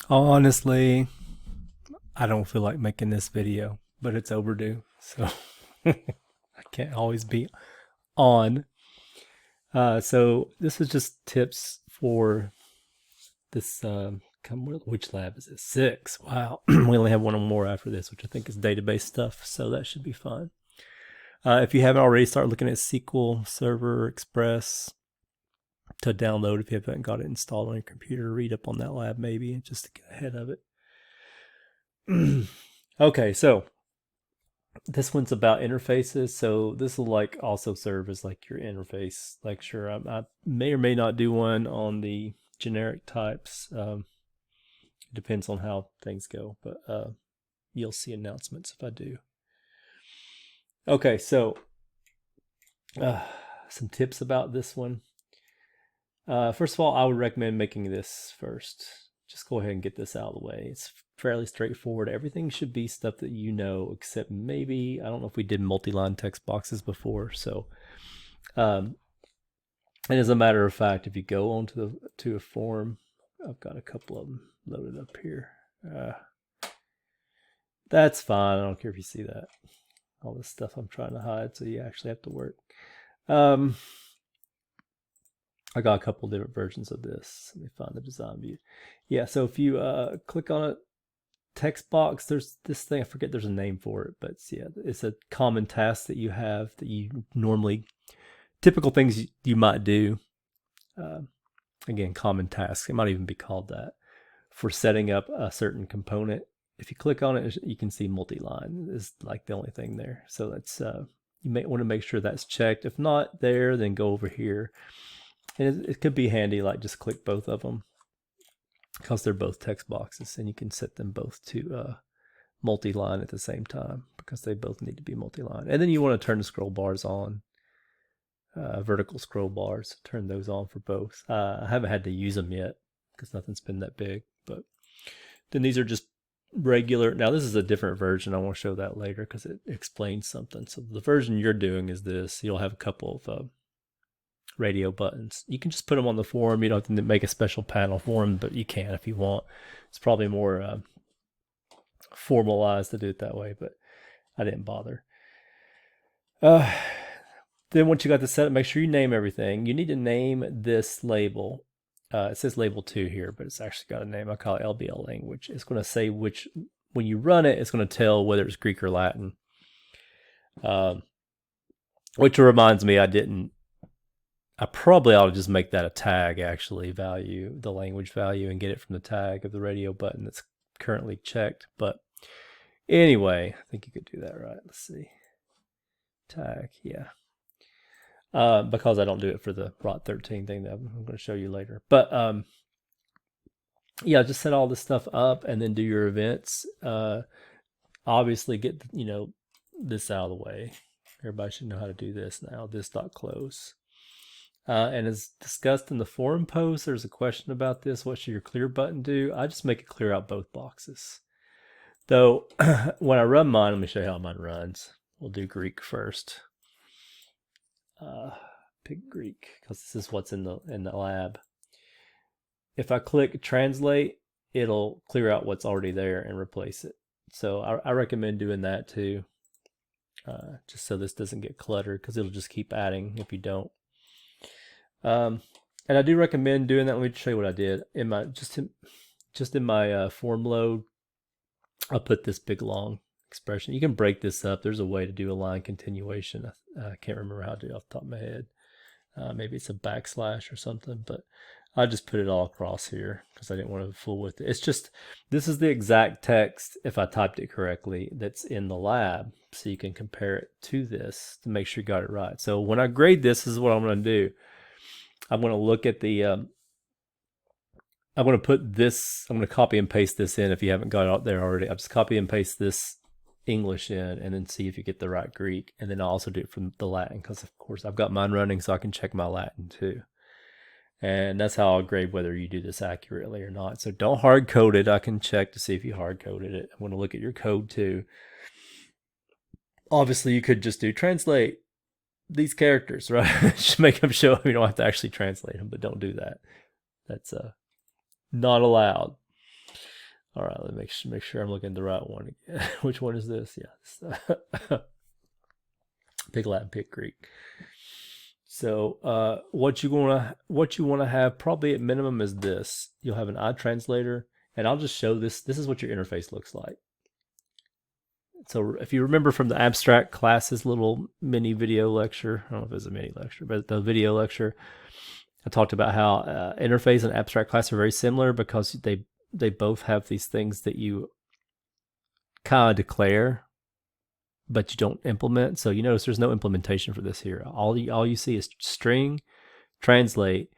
Honestly, I don't feel like making this video, but it's overdue, so I can't always be on. So this is just tips for this. Which lab is it? 6. Wow, we only have one more after this, which I think is database stuff, so that should be fun. If you haven't already, start looking at SQL Server Express to download if you haven't got it installed on your computer. Read up on that lab maybe just to get ahead of it. Okay, so this one's about interfaces. So this will like also serve as like your interface lecture. I may or may not do one on the generic types. It depends on how things go, but you'll see announcements if I do. Okay, so some tips about this one. First of all, I would recommend making this first. Just go ahead and get this out of the way. It's fairly straightforward. Everything should be stuff that you know, except maybe, I don't know if we did multi-line text boxes before. So, and as a matter of fact, if you go onto to a form, I've got a couple of them loaded up here. That's fine. I don't care if you see that. All this stuff I'm trying to hide, so you actually have to work. I got a couple different versions of this. Let me find the design view. Yeah, so if you click on a text box, there's this thing, I forget there's a name for it, but it's a common task that you have that you normally, typical things you might do. Again, common tasks, it might even be called that, for setting up a certain component. If you click on it, you can see multi-line is like the only thing there. So that's, you may want to make sure that's checked. If not there, then go over here. And it could be handy, like just click both of them because they're both text boxes, and you can set them both to multi-line at the same time because they both need to be multi-line. And then you want to turn the scroll bars on, vertical scroll bars, turn those on for both. I haven't had to use them yet because nothing's been that big, but then these are just regular. Now this is a different version. I want to show that later because it explains something. So the version you're doing is this. You'll have a couple of radio buttons. You can just put them on the form. You don't have to make a special panel for them, but you can if you want. It's probably more formalized to do it that way, but I didn't bother. Then once you got this set up, make sure you name everything. You need to name this label. It says label 2 here, but it's actually got a name. I call it LBL language. It's going to say which, when you run it, it's going to tell whether it's Greek or Latin. Which reminds me, I probably ought to just make that a tag, actually, value, the language value, and get it from the tag of the radio button that's currently checked. But anyway, I think you could do that, right? Let's see. Tag, yeah. Because I don't do it for the ROT 13 thing that I'm going to show you later. But yeah, just set all this stuff up and then do your events. Obviously, get this out of the way. Everybody should know how to do this now. This.close. And as discussed in the forum post, there's a question about this. What should your clear button do? I just make it clear out both boxes. Though, when I run mine, let me show you how mine runs. We'll do Greek first. Pick Greek, because this is what's in the lab. If I click translate, it'll clear out what's already there and replace it. So I recommend doing that too, just so this doesn't get cluttered, because it'll just keep adding if you don't. And I do recommend doing that. Let me show you what I did in my just in my form load. I'll put this big long expression. You can break this up. There's a way to do a line continuation. I can't remember how to do it off the top of my head. Maybe it's a backslash or something, but I just put it all across here because I didn't want to fool with it. It's just, this is the exact text, if I typed it correctly, that's in the lab. So you can compare it to this to make sure you got it right. So when I grade this is what I'm going to do. I'm going to look at the, I'm going to put this, I'm going to copy and paste this in if you haven't got it out there already. I'll just copy and paste this English in and then see if you get the right Greek. And then I'll also do it from the Latin because, of course, I've got mine running so I can check my Latin too. And that's how I'll grade whether you do this accurately or not. So don't hard code it. I can check to see if you hard coded it. I'm going to look at your code too. Obviously, you could just do translate these characters, right? Just make them show up. You don't have to actually translate them, but don't do that. That's not allowed. All right, let me make sure I'm looking at the right one again. Which one is this? Yeah, Pig Latin, Pig Greek. So what you wanna have probably at minimum is this. You'll have an iTranslator, and I'll just show this. This is what your interface looks like. So if you remember from the abstract classes little mini video lecture, I don't know if it's a mini lecture, but the video lecture, I talked about how interface and abstract class are very similar because they both have these things that you kind of declare, but you don't implement. So you notice there's no implementation for this here. All you see is string, translate,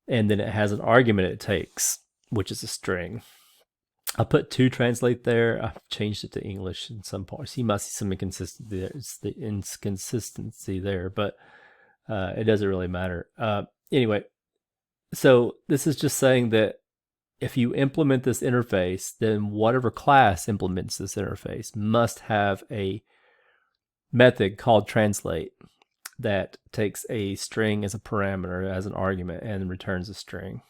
and then it has an argument it takes, which is a string. I put to translate there. I've changed it to English in some parts. You might see some inconsistency there. It's the inconsistency there, but it doesn't really matter. Anyway, so this is just saying that if you implement this interface, then whatever class implements this interface must have a method called translate that takes a string as a parameter, as an argument, and returns a string.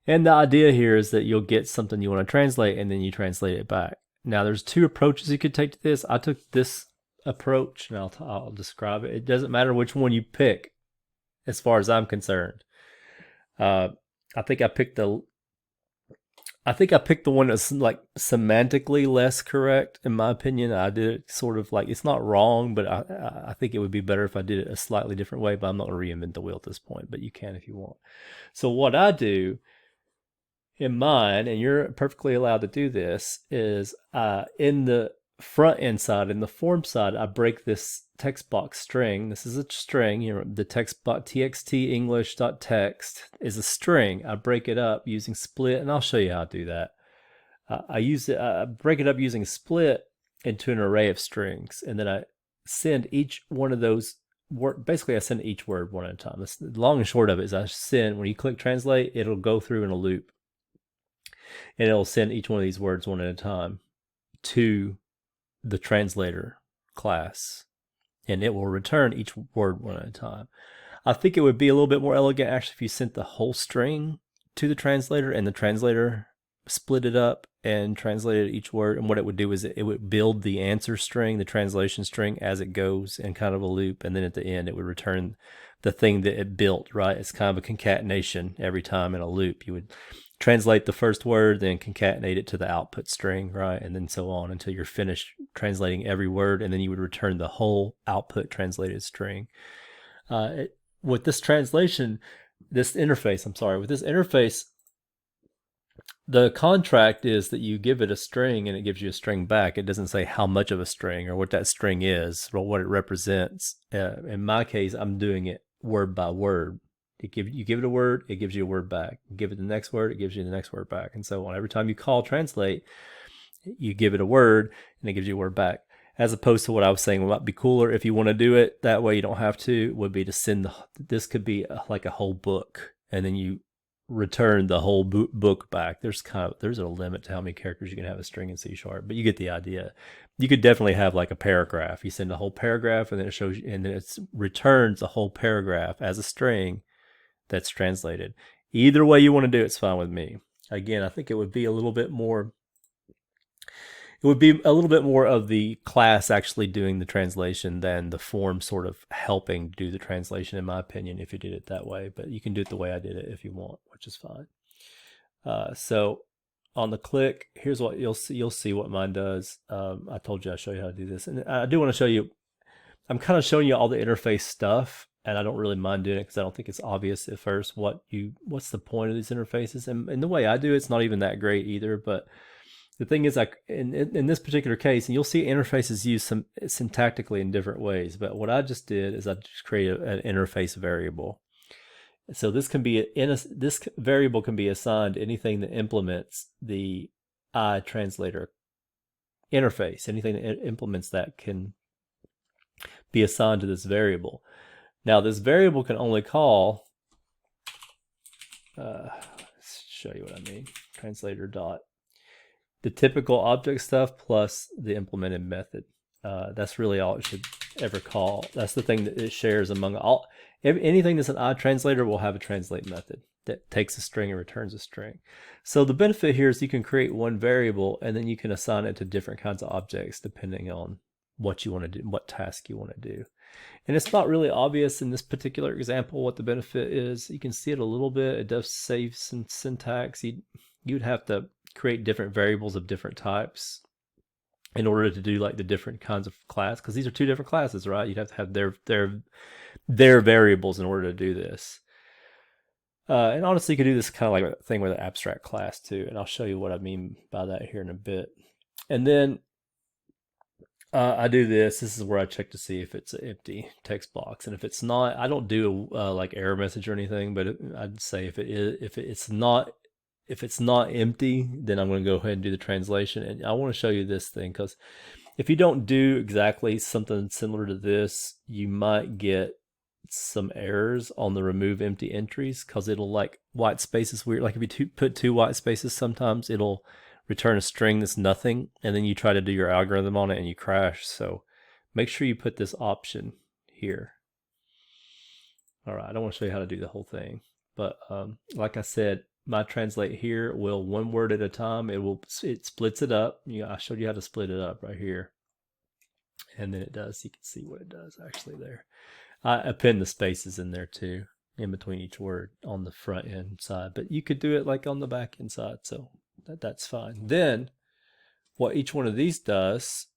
And the idea here is that you'll get something you want to translate, and then you translate it back. Now, there's two approaches you could take to this. I took this approach, and I'll describe it. It doesn't matter which one you pick, as far as I'm concerned. I think I picked the one that's like semantically less correct, in my opinion. I did it sort of like, it's not wrong, but I think it would be better if I did it a slightly different way, but I'm not going to reinvent the wheel at this point, but you can if you want. So what I do in mine, and you're perfectly allowed to do this, is in the front end side, in the form side, I break this text box string. This is a string. The text box txt english.text is a string. I break it up using split, and I'll show you how to do that. I break it up using split into an array of strings, and then I send each one of those. Basically, I send each word one at a time. The long and short of it is I send, when you click translate, it'll go through in a loop, and it'll send each one of these words one at a time to the translator class, and it will return each word one at a time. I think it would be a little bit more elegant actually if you sent the whole string to the translator, and the translator split it up and translated each word. And what it would do is it would build the answer string, the translation string, as it goes in kind of a loop, and then at the end it would return the thing that it built, right? It's kind of a concatenation every time in a loop. You would translate the first word, then concatenate it to the output string, right? And then so on until you're finished translating every word, and then you would return the whole output translated string. With this interface, the contract is that you give it a string and it gives you a string back. It doesn't say how much of a string or what that string is or what it represents. In my case, I'm doing it word by word. You give it a word, it gives you a word back. You give it the next word, it gives you the next word back, and so on. Every time you call translate, you give it a word and it gives you a word back. As opposed to what I was saying, what might be cooler if you want to do it that way, you don't have to, would be to send this could be like a whole book, and then you return the whole book back. There's a limit to how many characters you can have a string in C#, but you get the idea. You could definitely have like a paragraph. You send a whole paragraph, and then it shows you, and then it returns a whole paragraph as a string that's translated. Either way you want to do it's fine with me. Again, I think it would be a little bit more of the class actually doing the translation than the form sort of helping do the translation, in my opinion, if you did it that way. But you can do it the way I did it if you want, which is fine. So on the click, here's what you'll see what mine does. I told you I'd show you how to do this, and I do want to show you. I'm kind of showing you all the interface stuff, and I don't really mind doing it because I don't think it's obvious at first what's the point of these interfaces. And the way I do it's not even that great either. But the thing is, in this particular case, and you'll see interfaces used syntactically in different ways. But what I just did is I just created an interface variable. So this variable can be assigned to anything that implements the iTranslator interface. Anything that implements that can be assigned to this variable. Now, this variable can only call, let's show you what I mean, translator dot, the typical object stuff plus the implemented method. That's really all it should ever call. That's the thing that it shares among all. Anything that's an iTranslator will have a translate method. that takes a string and returns a string. So the benefit here is you can create one variable and then you can assign it to different kinds of objects depending on what you want to do, what task you want to do. And it's not really obvious in this particular example what the benefit is. You can see it a little bit. It does save some syntax. You'd have to create different variables of different types in order to do like the different kinds of class, because these are two different classes, right? You'd have to have their variables in order to do this. And honestly, you could do this kind of like a thing with an abstract class too, and I'll show you what I mean by that here in a bit. And then I do this. This is where I check to see if it's an empty text box, and if it's not, I don't do a like error message or anything. But I'd say if it's not empty, then I'm going to go ahead and do the translation. And I want to show you this thing because if you don't do exactly something similar to this, you might get some errors on the remove empty entries because it'll like white spaces weird. Like if you put two white spaces, sometimes it'll return a string that's nothing, and then you try to do your algorithm on it and you crash. So make sure you put this option here. All right, I don't want to show you how to do the whole thing, but like I said, my translate here will one word at a time. It splits it up. I showed you how to split it up right here, and then it does. You can see what it does actually there. I append the spaces in there too, in between each word on the front end side, but you could do it like on the back end side, so that's fine. Then what each one of these does,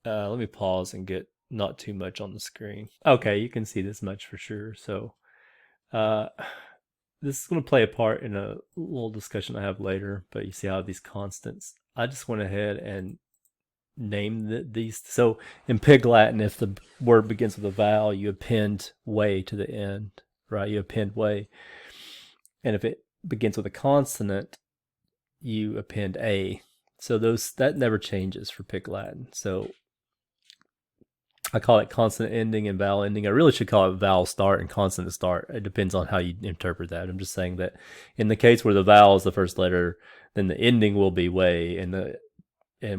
let me pause and get not too much on the screen. Okay, you can see this much for sure. So this is going to play a part in a little discussion I have later, but you see how these constants, I just went ahead and name these. So in Pig Latin, if the word begins with a vowel, you append way to the end, right? You append way. And if it begins with a consonant, you append a. So that never changes for Pig Latin. So I call it consonant ending and vowel ending. I really should call it vowel start and consonant start. It depends on how you interpret that. I'm just saying that in the case where the vowel is the first letter, then the ending will be way, and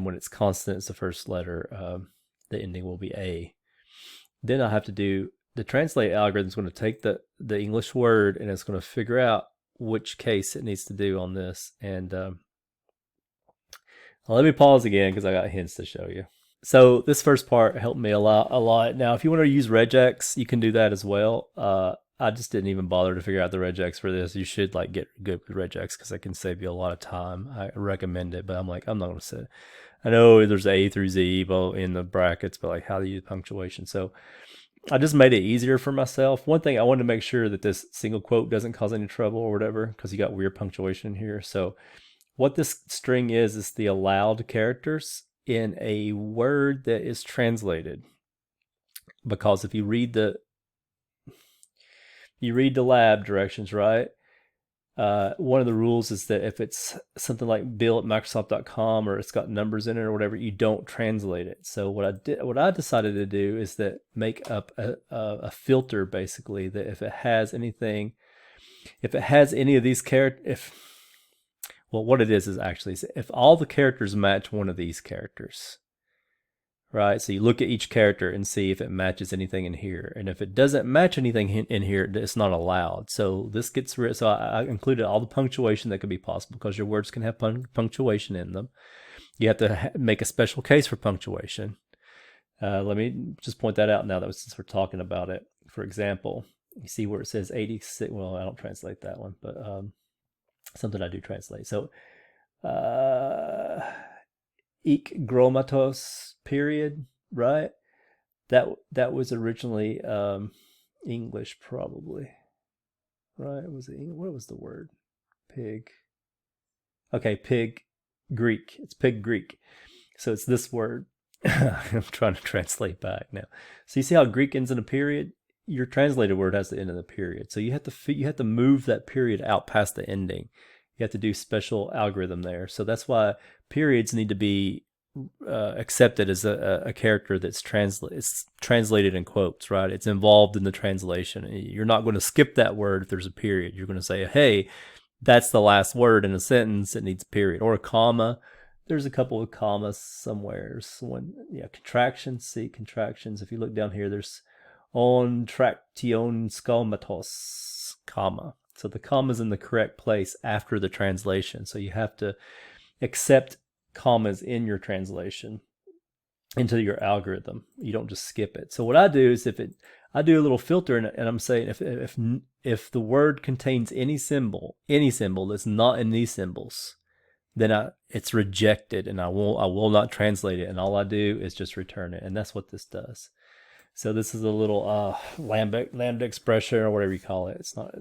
when it's consonant, it's the first letter, the ending will be a. Then I have to do the translate algorithm is going to take the English word and it's going to figure out which case it needs to do on this. And let me pause again because I got hints to show you. So this first part helped me a lot. Now, if you want to use regex, you can do that as well. I just didn't even bother to figure out the regex for this. You should like get good with regex because it can save you a lot of time. I recommend it, but I'm not going to say it. I know there's A through Z in the brackets, but like how to use punctuation. So I just made it easier for myself. One thing I wanted to make sure that this single quote doesn't cause any trouble or whatever, because you got weird punctuation here. So what this string is the allowed characters in a word that is translated. Because if you read the lab directions, right? One of the rules is that if it's something like bill@microsoft.com or it's got numbers in it or whatever, you don't translate it. So what I decided to do is that make up a filter basically that if it has any of these characters, what it is actually if all the characters match one of these characters, right? So you look at each character and see if it matches anything in here. And if it doesn't match anything in here, it's not allowed. So this gets rid. So I included all the punctuation that could be possible because your words can have punctuation in them. You have to make a special case for punctuation. Let me just point that out now that since we're talking about it. For example, you see where it says 86. Well, I don't translate that one, but something I do translate. So ik gromatos period, right? That was originally English probably, right? What was the word? Pig. Okay, pig Greek. It's pig Greek. So it's this word. I'm trying to translate back now. So you see how Greek ends in a period? Your translated word has to end in a period. So you have to move that period out past the ending. You have to do special algorithm there. So that's why periods need to be accepted as a character that's translated in quotes, right? It's involved in the translation. You're not going to skip that word if there's a period. You're going to say, hey, that's the last word in a sentence. It needs a period or a comma. There's a couple of commas somewhere. Contractions. See, contractions. If you look down here, there's on traction scomatos, comma. So the comma's in the correct place after the translation. So you have to accept commas in your translation into your algorithm. You don't just skip it. So what I do is I do a little filter and I'm saying if the word contains any symbol that's not in these symbols, then it's rejected, and I will not translate it, and all I do is just return it, and that's what this does. So this is a little lambda expression, or whatever you call it. It's not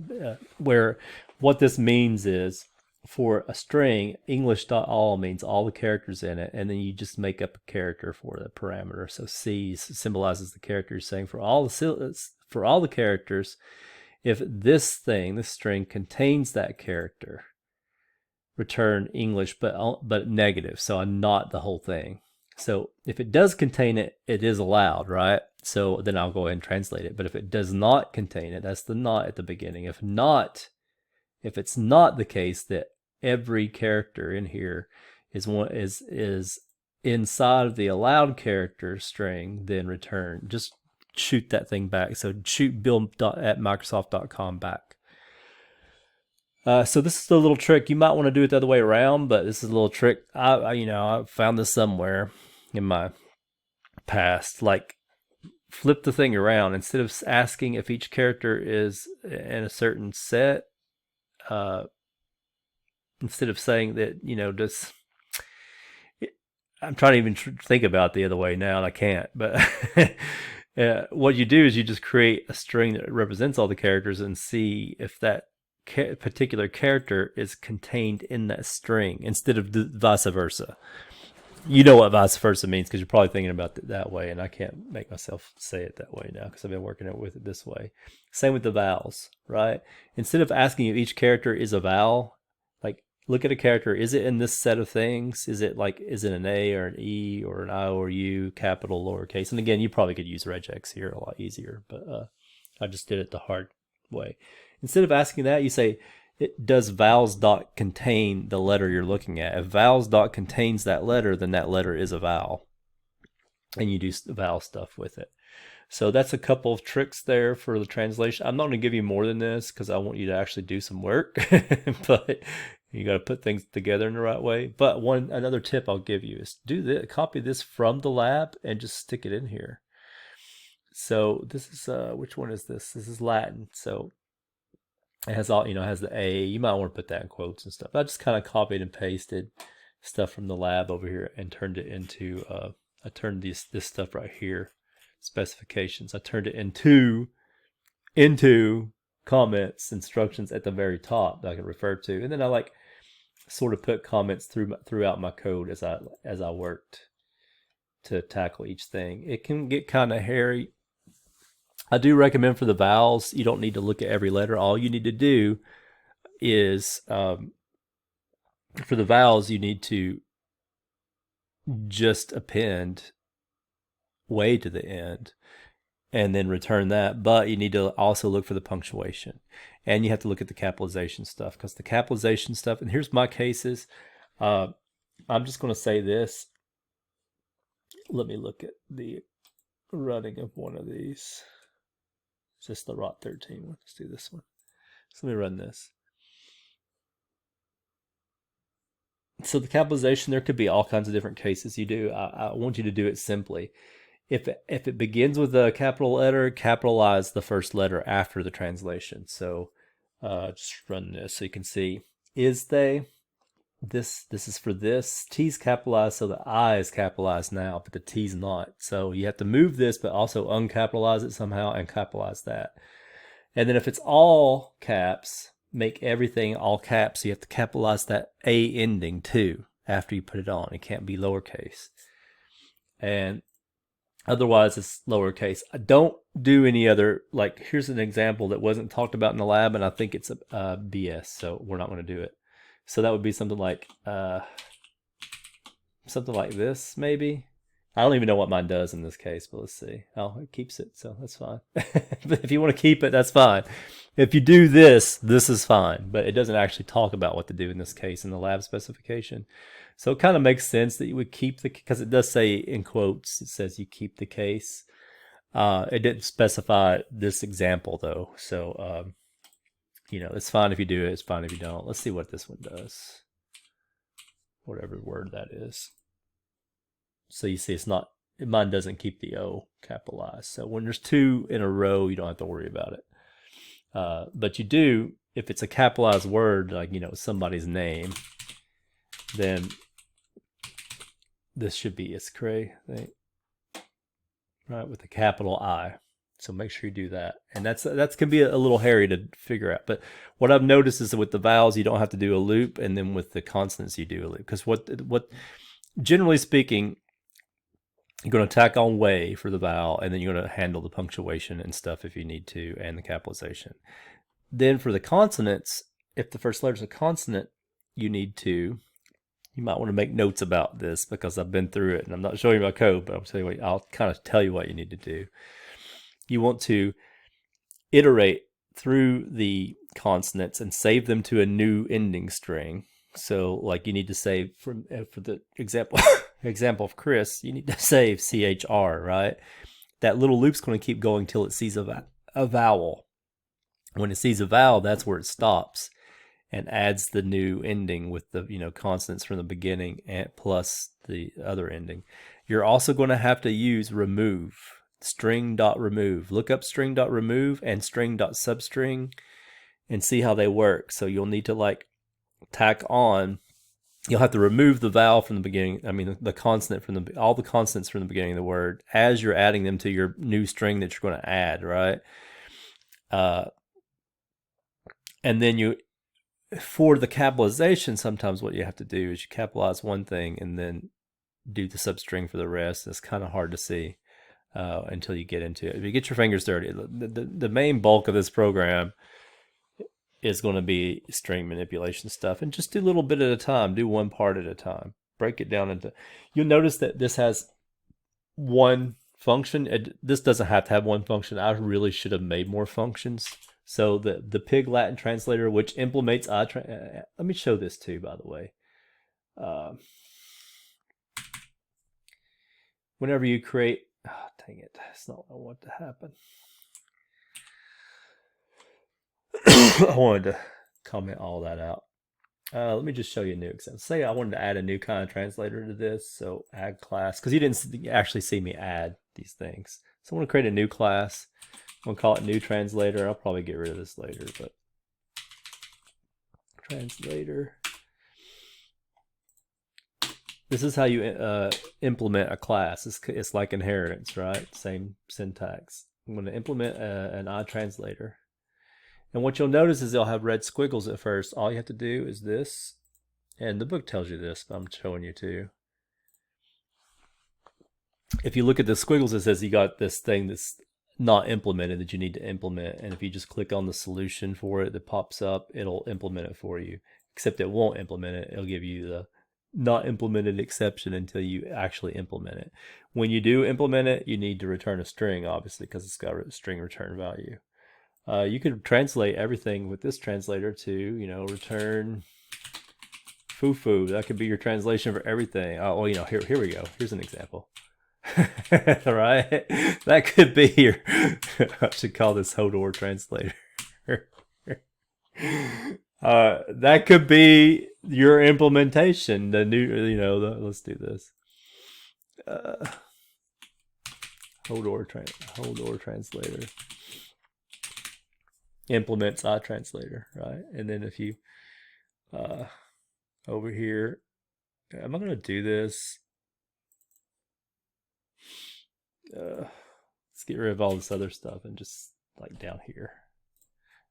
where what this means is, for a string, English.all means all the characters in it, and then you just make up a character for the parameter. So C symbolizes the character. You're saying for all the characters, if this string contains that character, return English, but negative. So I not the whole thing. So if it does contain it, it is allowed, right? So then I'll go ahead and translate it. But if it does not contain it, that's the not at the beginning. If it's not the case that every character in here is inside of the allowed character string, then return. Just shoot that thing back. So shoot bill@microsoft.com back. So this is the little trick. You might want to do it the other way around, but this is a little trick. I found this somewhere in my past. Like, flip the thing around. Instead of asking if each character is in a certain set, instead of saying that, I'm trying to even think about the other way now, and I can't. But what you do is you just create a string that represents all the characters and see if that particular character is contained in that string, instead of vice versa. You know what vice versa means because you're probably thinking about it that way, and I can't make myself say it that way now because I've been working with it this way. Same with the vowels, right? Instead of asking if each character is a vowel, like, look at a character. Is it in this set of things? Is it an A or an E or an I or U, capital, lowercase? And again, you probably could use regex here a lot easier, but I just did it the hard way. Instead of asking that, you say, does vowels dot contain the letter you're looking at? If vowels dot contains that letter, then that letter is a vowel. And you do vowel stuff with it. So that's a couple of tricks there for the translation. I'm not going to give you more than this because I want you to actually do some work. But you got to put things together in the right way. But another tip I'll give you is do this. Copy this from the lab and just stick it in here. So this is, which one is this? This is Latin. So it has all, it has the A. You might want to put that in quotes and stuff. I just kind of copied and pasted stuff from the lab over here and turned it into, I turned this stuff right here, specifications. I turned it into comments, instructions at the very top that I can refer to. And then I sort of put comments throughout my code as I worked to tackle each thing. It can get kind of hairy. I do recommend for the vowels, you don't need to look at every letter. All you need to do is, for the vowels, you need to just append way to the end and then return that. But you need to also look for the punctuation. And you have to look at the capitalization stuff, because the capitalization stuff, and here's my cases. I'm just going to say this. Let me look at the running of one of these. Is this the ROT 13 one? Let's do this one. So let me run this. So the capitalization, there could be all kinds of different cases you do. I want you to do it simply. If it begins with a capital letter, capitalize the first letter after the translation. So just run this so you can see. Is they? This is for this. T's capitalized, so the I is capitalized now, but the T's not. So you have to move this, but also uncapitalize it somehow and capitalize that. And then if it's all caps, make everything all caps. So you have to capitalize that A ending too after you put it on. It can't be lowercase. And otherwise it's lowercase. I don't do any other, here's an example that wasn't talked about in the lab, and I think it's a BS, so we're not going to do it. So that would be something like this, maybe. I don't even know what mine does in this case, but let's see. Oh, it keeps it, so that's fine. But if you want to keep it, that's fine. If you do this is fine, but it doesn't actually talk about what to do in this case in the lab specification. So it kind of makes sense that you would keep because it does say in quotes, it says you keep the case. It didn't specify this example though, so it's fine if you do it. It's fine if you don't. Let's see what this one does. Whatever word that is. So you see mine doesn't keep the O capitalized. So when there's 2 in a row, you don't have to worry about it. But you do, if it's a capitalized word, like, somebody's name, then this should be Iskray, I think. Right, with a capital I. So make sure you do that. And that can be a little hairy to figure out. But what I've noticed is that with the vowels, you don't have to do a loop. And then with the consonants, you do a loop. Because what generally speaking, you're going to tack on way for the vowel, and then you're going to handle the punctuation and stuff if you need to, and the capitalization. Then for the consonants, if the first letter is a consonant, you might want to make notes about this because I've been through it, and I'm not showing you my code, but I'll kind of tell you what you need to do. You want to iterate through the consonants and save them to a new ending string. So like you need to save, for the example of Chris, you need to save CHR, right? That little loop's going to keep going till it sees a vowel. When it sees a vowel, that's where it stops and adds the new ending with the consonants from the beginning and plus the other ending. You're also going to have to use remove, string.remove. Look up string.remove and string.substring and see how they work. So you'll need to tack on. You'll have to remove the vowel from the beginning. I mean, the consonant from all the consonants from the beginning of the word as you're adding them to your new string that you're going to add, right? And then for the capitalization, sometimes what you have to do is you capitalize one thing and then do the substring for the rest. It's kind of hard to see until you get into it. If you get your fingers dirty, the main bulk of this program is going to be string manipulation stuff, and just do a little bit at a time. Do one part at a time. Break it down into. You'll notice that this has one function. This doesn't have to have one function. I really should have made more functions. So the Pig Latin translator, which implements let me show this too, by the way. Whenever you create, dang it, that's not what I want to happen. I wanted to comment all that out. Let me just show you a new example. Say I wanted to add a new kind of translator to this. So add class, because you didn't actually see me add these things. So I want to create a new class. I'm going to call it new translator. I'll probably get rid of this later, but translator. This is how you implement a class. It's like inheritance, right? Same syntax. I'm going to implement an iTranslator. And what you'll notice is they'll have red squiggles at first. All you have to do is this. And the book tells you this, but I'm showing you too. If you look at the squiggles, it says you got this thing that's not implemented that you need to implement. And if you just click on the solution for it that pops up, it'll implement it for you. Except it won't implement it. It'll give you the not implemented exception until you actually implement it. When you do implement it, you need to return a string, obviously, because it's got a string return value. You could translate everything with this translator to, return foo-foo. That could be your translation for everything. Oh, well, here we go. Here's an example. Right? That could be your, I should call this Hodor translator. That could be your implementation. The new, let's do this. Hodor translator. Implements iTranslator, right? And then if you over here, am I going to do this? Let's get rid of all this other stuff and just like down here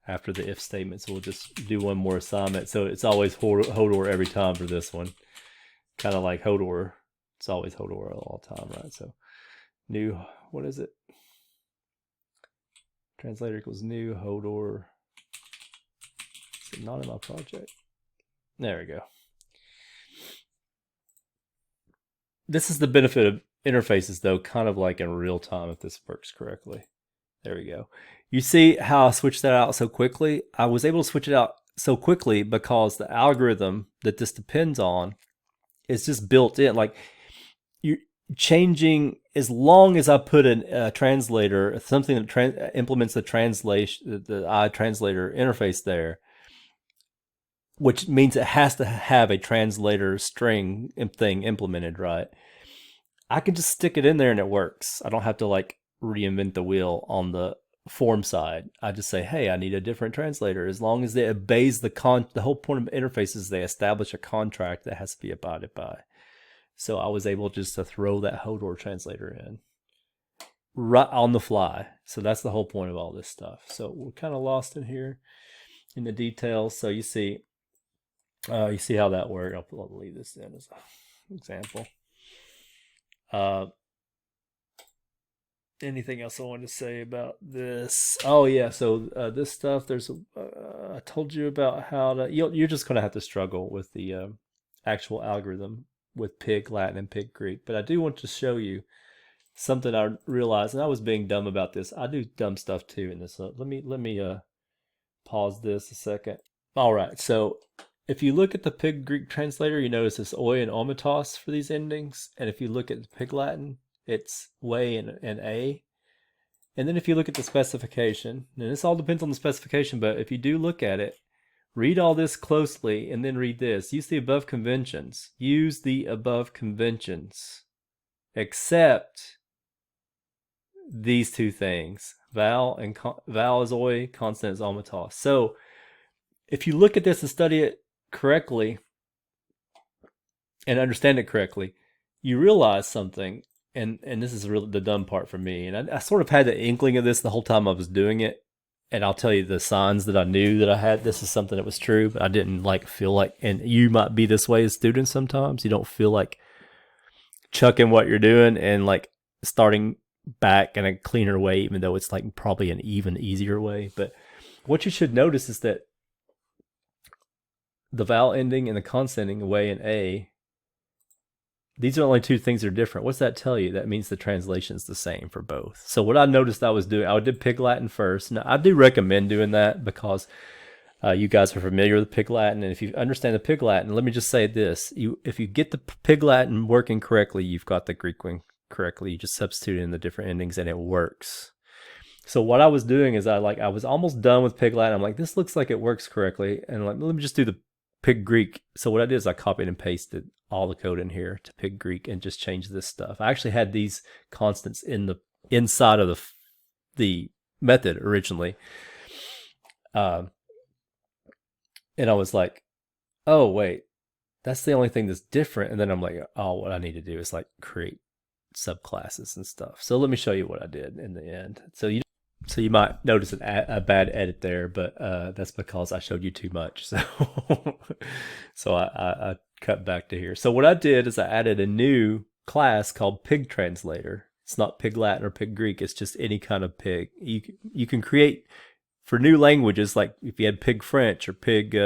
after the if statements, we'll just do one more assignment. So it's always Hodor every time for this one, kind of like Hodor. It's always Hodor all the time, right? So new, what is it? Translator equals new Hodor. Is it not in my project? There we go. This is the benefit of interfaces, though, kind of like in real time if this works correctly. There we go. You see how I switched that out so quickly? I was able to switch it out so quickly because the algorithm that this depends on is just built in. Like, you're changing as long as I put a translator, something that implements the translation, the iTranslator interface there, which means it has to have a translator string thing implemented, right? I can just stick it in there and it works. I don't have to like reinvent the wheel on the form side. I just say, hey, I need a different translator. As long as it obeys the whole point of interface is they establish a contract that has to be abided by. So I was able just to throw that Hodor translator in right on the fly. So that's the whole point of all this stuff. So we're kind of lost in here in the details. So you see how that worked. I'll leave this in as an example. Anything else I wanted to say about this? Oh yeah, so this stuff, there's I told you about how to, you're just going to have to struggle with the actual algorithm with Pig Latin and Pig Greek. But I do want to show you something I realized, and I was being dumb about this. I do dumb stuff too in this. Let me pause this a second. All right, so if you look at the Pig Greek translator, you notice it's oi and omitos for these endings. And if you look at the Pig Latin, it's way and a. And then if you look at the specification, and this all depends on the specification, but if you do look at it, read all this closely and then read this. Use the above conventions. Use the above conventions. Except these two things. Vowel is oi, consonant is omitos. So if you look at this and study it correctly and understand it correctly, you realize something. And this is really the dumb part for me. And I sort of had the inkling of this the whole time I was doing it. And I'll tell you the signs that I knew that I had. This is something that was true, but I didn't like feel like, and you might be this way as students sometimes. You don't feel like chucking what you're doing and like starting back in a cleaner way, even though it's like probably an even easier way. But what you should notice is that the vowel ending and the consonant ending, way and a, these are only two things that are different. What's that tell you? That means the translation's the same for both. So what I noticed I was doing, I did Pig Latin first. Now, I do recommend doing that because you guys are familiar with Pig Latin. And if you understand the Pig Latin, let me just say this. If you get the Pig Latin working correctly, you've got the Greek one correctly. You just substitute in the different endings and it works. So what I was doing is I was almost done with Pig Latin. I'm like, this looks like it works correctly. And like, let me just do the Pig Greek. So what I did is I copied and pasted all the code in here to Pig Greek and just changed this stuff. I actually had these constants in the inside of the method originally. And I was like, oh wait, that's the only thing that's different. And then I'm like, oh, what I need to do is like create subclasses and stuff. So let me show you what I did in the end. So you might notice a bad edit there, but that's because I showed you too much. So I cut back to here. So what I did is I added a new class called Pig Translator. It's not Pig Latin or Pig Greek. It's just any kind of pig. You can create for new languages, like if you had Pig French or Pig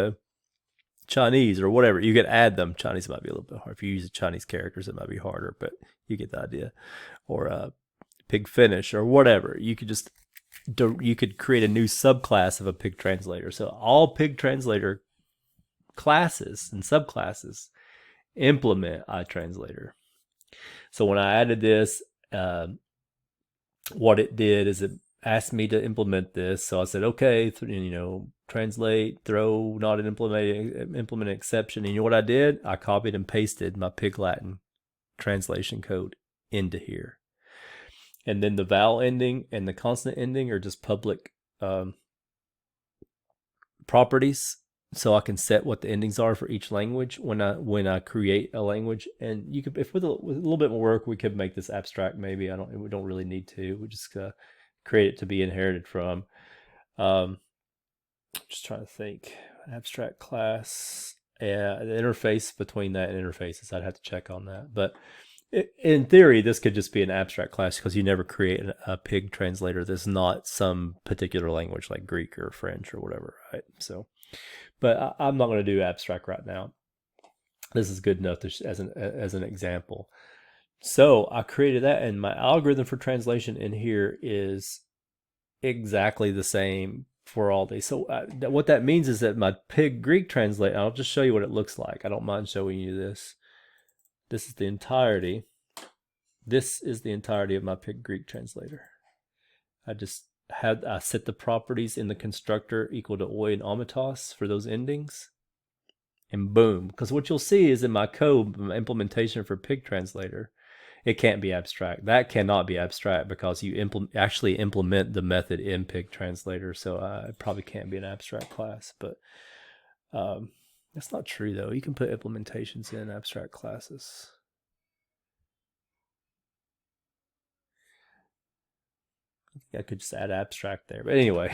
Chinese or whatever, you could add them. Chinese might be a little bit hard. If you use the Chinese characters, it might be harder, but you get the idea. Or Pig Finnish or whatever. You could create a new subclass of a Pig Translator. So all Pig Translator classes and subclasses implement iTranslator. So when I added this, what it did is it asked me to implement this. So I said, okay, translate, throw, not an implement exception. And you know what I did? I copied and pasted my Pig Latin translation code into here. And then the vowel ending and the consonant ending are just public properties. So I can set what the endings are for each language when I create a language. And you could, if with a little bit more work, we could make this abstract. Maybe we don't really need to. We just create it to be inherited from. Just trying to think. Abstract class. Yeah, the interface between that and interfaces, I'd have to check on that. But in theory, this could just be an abstract class because you never create a Pig Translator that's not some particular language like Greek or French or whatever, right? So, but I'm not going to do abstract right now. This is good enough as an example. So I created that, and my algorithm for translation in here is exactly the same for all these. So what that means is that my Pig Greek translate, I'll just show you what it looks like. I don't mind showing you this. This is the entirety. This is the entirety of my pig Greek translator. I set the properties in the constructor equal to oi and omitos for those endings. And boom. Because what you'll see is in my code, my implementation for pig translator, it can't be abstract. That cannot be abstract because you actually implement the method in pig translator. So it probably can't be an abstract class. But that's not true, though. You can put implementations in abstract classes. I could just add abstract there. But anyway,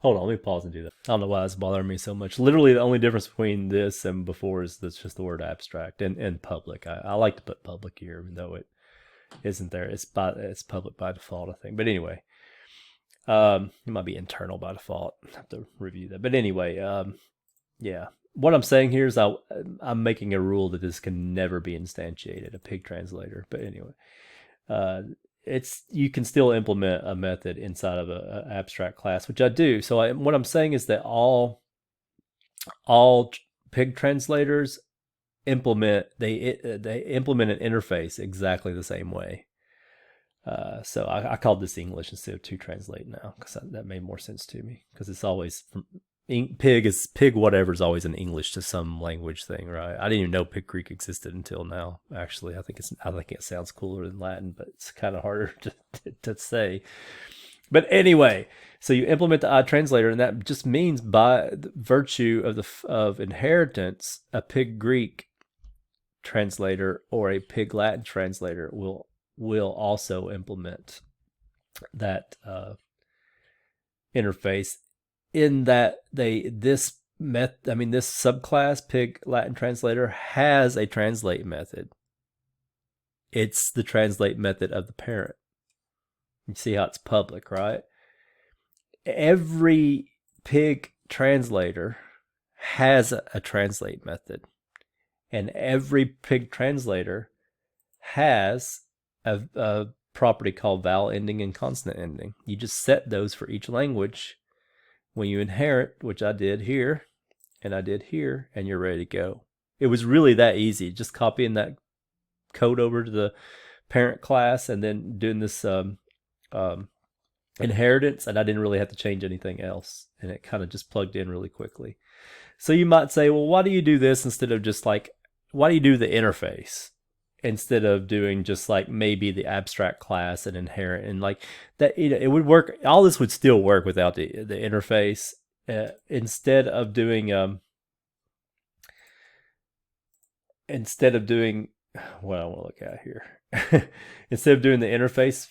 hold on, let me pause and do that. I don't know why it's bothering me so much. Literally, the only difference between this and before is that's just the word abstract and public. I like to put public here, even though it isn't there. It's public by default, I think. But anyway, it might be internal by default. I have to review that. But anyway, yeah. What I'm saying here is I'm making a rule that this can never be instantiated, a pig translator. But anyway, you can still implement a method inside of an abstract class, which I do. So what I'm saying is that all pig translators implement an interface exactly the same way. So I called this English instead of to translate now because that made more sense to me, because it's always pig whatever is always an English to some language thing, right? I didn't even know pig Greek existed until now. Actually, I think it sounds cooler than Latin, but it's kind of harder to say. But anyway, so you implement the translator, and that just means by virtue of inheritance, a pig Greek translator or a pig Latin translator will also implement that interface. In that this subclass pig Latin translator has a translate method. It's the translate method of the parent. You see how it's public, right? Every pig translator has a translate method, and every pig translator has a property called vowel ending and consonant ending. You just set those for each language when you inherit, which I did here, and I did here, and you're ready to go. It was really that easy, just copying that code over to the parent class and then doing this inheritance, and I didn't really have to change anything else, and it kind of just plugged in really quickly. So you might say, well, why do you do this instead of just why do you do the interface instead of doing just maybe the abstract class and inherit and that? It would work. All this would still work without the interface. Instead of doing what I want to look at here, instead of doing the interface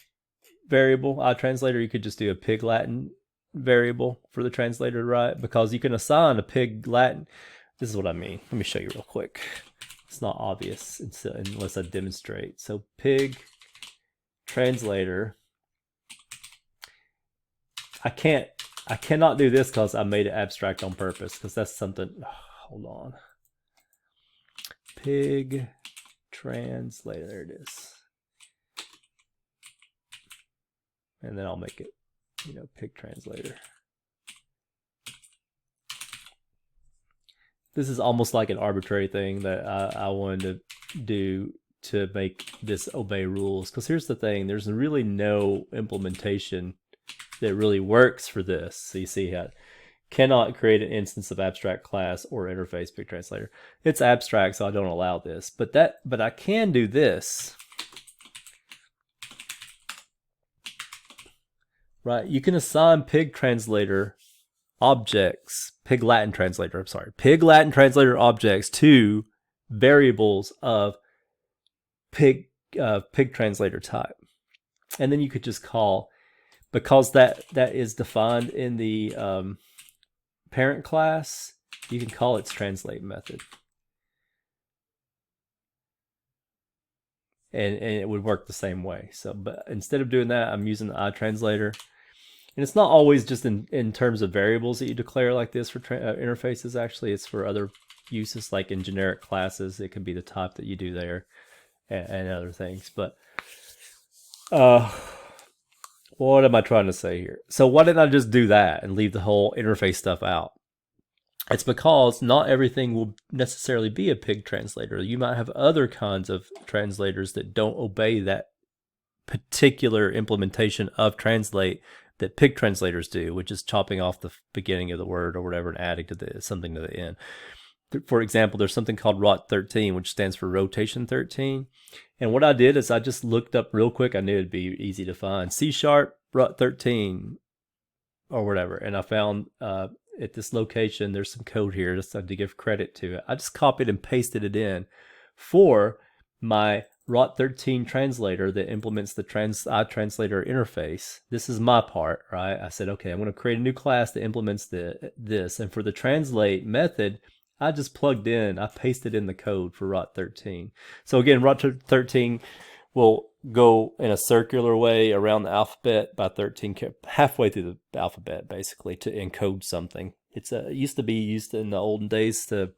variable translator, you could just do a pig Latin variable for the translator to write, because you can assign a pig Latin. This is what I mean. Let me show you real quick. It's not obvious unless I demonstrate. So pig translator, I cannot do this because I made it abstract on purpose, because that's something. Hold on. Pig translator, there it is. And then I'll make it, pig translator. This is almost like an arbitrary thing that I wanted to do to make this obey rules. Because here's the thing, there's really no implementation that really works for this. So you see how cannot create an instance of abstract class or interface pig translator. It's abstract, so I don't allow this. But I can do this. Right, you can assign pig translator objects, pig Latin translator objects to variables of pig translator type. And then you could just call, because that is defined in the parent class, you can call its translate method. And it would work the same way. So, but instead of doing that, I'm using the iTranslator. And it's not always just in terms of variables that you declare like this for interfaces. Actually, it's for other uses, like in generic classes. It can be the type that you do there and other things. But what am I trying to say here? So why didn't I just do that and leave the whole interface stuff out? It's because not everything will necessarily be a pig translator. You might have other kinds of translators that don't obey that particular implementation of translate that pig translators do, which is chopping off the beginning of the word or whatever and adding to something to the end. For example, there's something called ROT 13, which stands for rotation 13. And what I did is I just looked up real quick. I knew it'd be easy to find C# ROT 13 or whatever. And I found at this location, there's some code here just to give credit to it. I just copied and pasted it in for my ROT 13 translator that implements the iTranslator interface. This is my part, right? I said, okay, I'm going to create a new class that implements this. And for the translate method, I just plugged in, I pasted in the code for ROT 13. So again, ROT 13 will go in a circular way around the alphabet by 13, halfway through the alphabet, basically, to encode something. It used to be used in the olden days to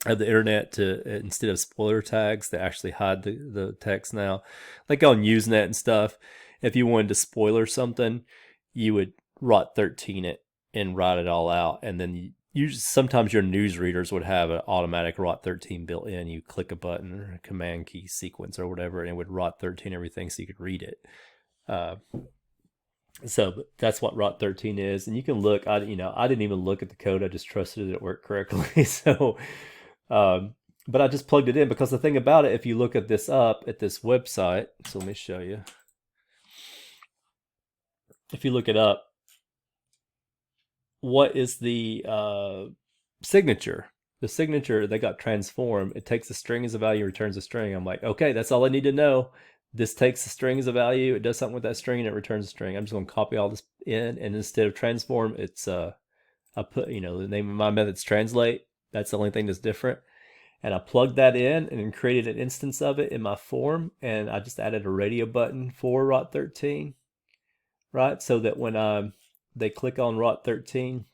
have the internet to, instead of spoiler tags, to actually hide the text now. Like on Usenet and stuff, if you wanted to spoiler something, you would ROT 13 it and write it all out, and then sometimes your news readers would have an automatic ROT 13 built in. You click a button or a command key sequence or whatever, and it would ROT 13 everything so you could read it. So that's what ROT 13 is. And you can look, I didn't even look at the code. I just trusted it worked correctly. So, but I just plugged it in because the thing about it, if you look at this up at this website, so let me show you. If you look it up, what is the signature? The signature, they got transform. It takes a string as a value, returns a string. I'm like, okay, that's all I need to know. This takes a string as a value. It does something with that string and it returns a string. I'm just going to copy all this in, and instead of transform, it's I put, the name of my method's translate. That's the only thing that's different. And I plugged that in and then created an instance of it in my form, and I just added a radio button for ROT 13, right? So that when they click on ROT 13.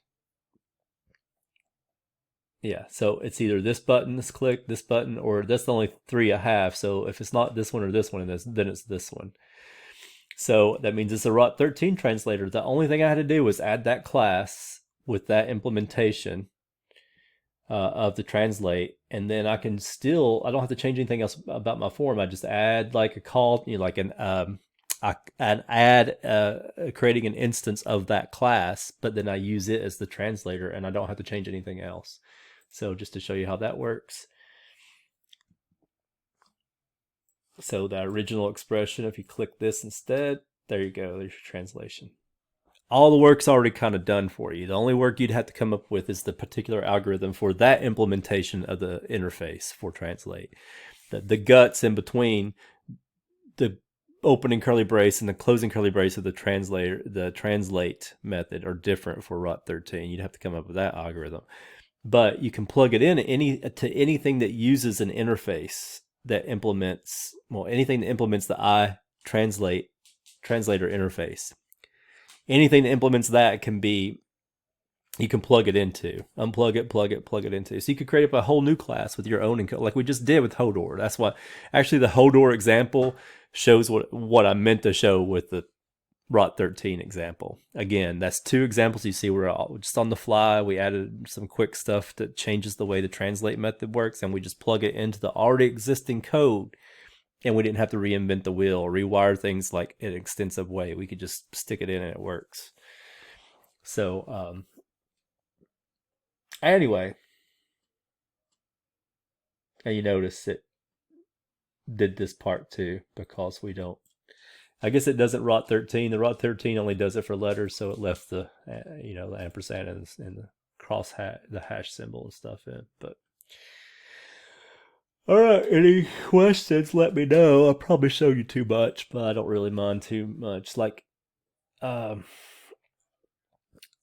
Yeah, so it's either this button, this click, this button, or that's the only three I have. So if it's not this one or this one, then it's this one. So that means it's a ROT 13 translator. The only thing I had to do was add that class with that implementation of the translate, and then I don't have to change anything else about my form. I just add like a call, like creating an instance of that class, but then I use it as the translator, and I don't have to change anything else. So just to show you how that works. So the original expression, if you click this instead, there you go, there's your translation. All the work's already kind of done for you. The only work you'd have to come up with is the particular algorithm for that implementation of the interface for translate. The guts in between the opening curly brace and the closing curly brace of the translate method are different for ROT 13. You'd have to come up with that algorithm. But you can plug it in to anything that uses an interface that implements, anything that implements the iTranslator interface. Anything that implements that you can plug it into, unplug it, plug it into. So you could create up a whole new class with your own, like we just did with Hodor. That's why, actually, the Hodor example shows what I meant to show with the ROT 13 example. Again, that's two examples you see where just on the fly, we added some quick stuff that changes the way the translate method works, and we just plug it into the already existing code, and we didn't have to reinvent the wheel or rewire things like in an extensive way. We could just stick it in and it works. So, anyway, and you notice it did this part too, because I guess it doesn't ROT 13. The ROT 13 only does it for letters, so it left the the ampersand and the hash symbol and stuff in. But all right, any questions? Let me know. I probably showed you too much, but I don't really mind too much. Like, I'm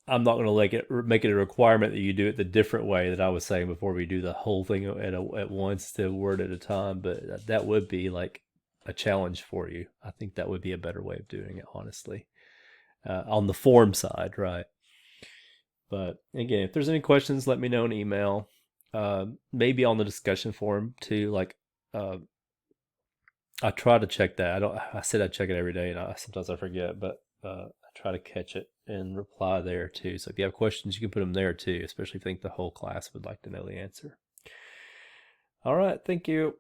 not going to make it a requirement that you do it the different way that I was saying before. We do the whole thing at once, to word at a time. But that would be like a challenge for you. I think that would be a better way of doing it, honestly, on the form side, right? But again, if there's any questions, let me know in email. Maybe on the discussion forum too. Like, I try to check that. I said I check it every day, and sometimes I forget, but I try to catch it and reply there too. So if you have questions, you can put them there too, especially if you think the whole class would like to know the answer. All right, thank you.